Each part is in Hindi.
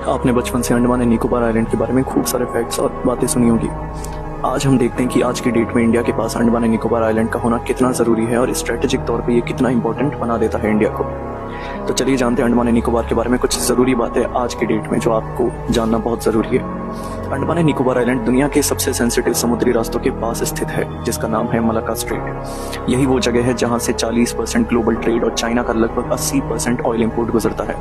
आपने बचपन से अंडमान एंड निकोबार आइलैंड के बारे में खूब सारे फैक्ट्स और बातें सुनी होंगी। आज हम देखते हैं कि आज की डेट में इंडिया के पास अंडमान एंड निकोबार आइलैंड का होना कितना ज़रूरी है और स्ट्रेटेजिक तौर पे ये कितना इंपॉर्टेंट बना देता है इंडिया को। तो चलिए जानते हैं अंडमान एंड निकोबार के बारे में कुछ ज़रूरी बातें आज की डेट में जो आपको जानना बहुत ज़रूरी है। अंडमान एंड निकोबार आइलैंड दुनिया के सबसे सेंसिटिव समुद्री रास्तों के पास स्थित है, जिसका नाम है मलाक्का स्ट्रेट। यही वो जगह है जहां से 40% ग्लोबल ट्रेड और चाइना का लगभग 80% ऑयल इंपोर्ट गुजरता है।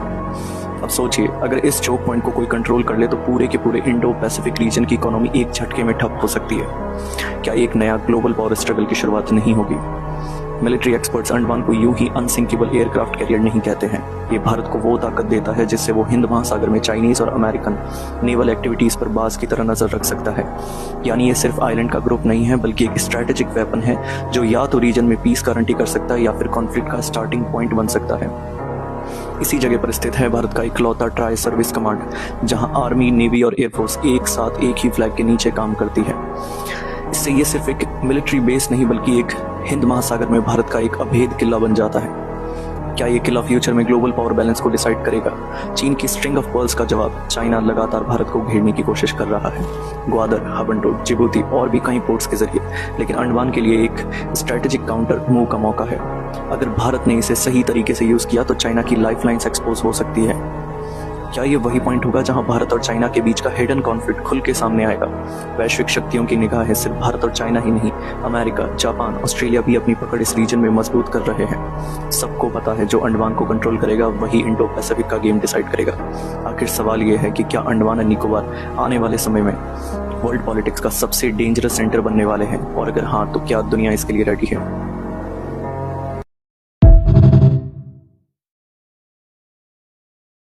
अब सोचिए, अगर इस चोक पॉइंट को कोई कंट्रोल कर ले तो पूरे के पूरे इंडो पैसिफिक रीजन की इकोनॉमी एक झटके में ठप हो सकती है। क्या एक नया ग्लोबल पावर स्ट्रगल की शुरुआत नहीं होगी? मिलिट्री एक्सपर्ट्स अंडमान को यूं ही अनसिंकेबल एयरक्राफ्ट कैरियर नहीं कहते हैं। ये भारत को वो ताकत देता है जिससे वो हिंद महासागर में चाइनीज और अमेरिकन नेवल एक्टिविटीज पर बाज की तरह नजर रख सकता है। यानी ये सिर्फ आइलैंड का ग्रुप नहीं है, बल्कि एक स्ट्रेटेजिक वेपन है जो या तो रीजन में पीस गारंटी कर सकता है या फिर कॉन्फ्लिक्ट का स्टार्टिंग पॉइंट बन सकता है। इसी जगह पर स्थित है भारत का इकलौता ट्राई सर्विस कमांड, जहां आर्मी, नेवी और एयरफोर्स एक साथ एक ही फ्लैग के नीचे काम करती है। इससे ये सिर्फ एक मिलिट्री बेस नहीं बल्कि एक हिंद महासागर में भारत का एक अभेद किला बन जाता है। क्या ये किला फ्यूचर में ग्लोबल पावर बैलेंस को डिसाइड करेगा? चीन की स्ट्रिंग ऑफ पर्ल्स का जवाब, चाइना लगातार भारत को घेरने की कोशिश कर रहा है, ग्वादर, हबनटोट, जिबूती और भी कई पोर्ट्स के जरिए। लेकिन अंडमान के लिए एक स्ट्रेटेजिक काउंटर मूव का मौका है। अगर भारत ने इसे सही तरीके से यूज किया तो चाइना की लाइफलाइंस एक्सपोज हो सकती है। क्या ये वही पॉइंट होगा जहां भारत और चाइना के बीच का हिडन कॉन्फ्लिक्ट खुल के सामने आएगा? वैश्विक शक्तियों की निगाह सिर्फ भारत और चाइना ही नहीं, अमेरिका, जापान, ऑस्ट्रेलिया भी अपनी पकड़ इस रीजन में मजबूत कर रहे हैं। सबको पता है जो अंडमान को कंट्रोल करेगा वही इंडो पैसिफिक का गेम डिसाइड करेगा। आखिर सवाल ये है कि क्या अंडमान एंड निकोबार आने वाले समय में वर्ल्ड पॉलिटिक्स का सबसे डेंजरस सेंटर बनने वाले हैं, और अगर हाँ तो क्या दुनिया इसके लिए रेडी है?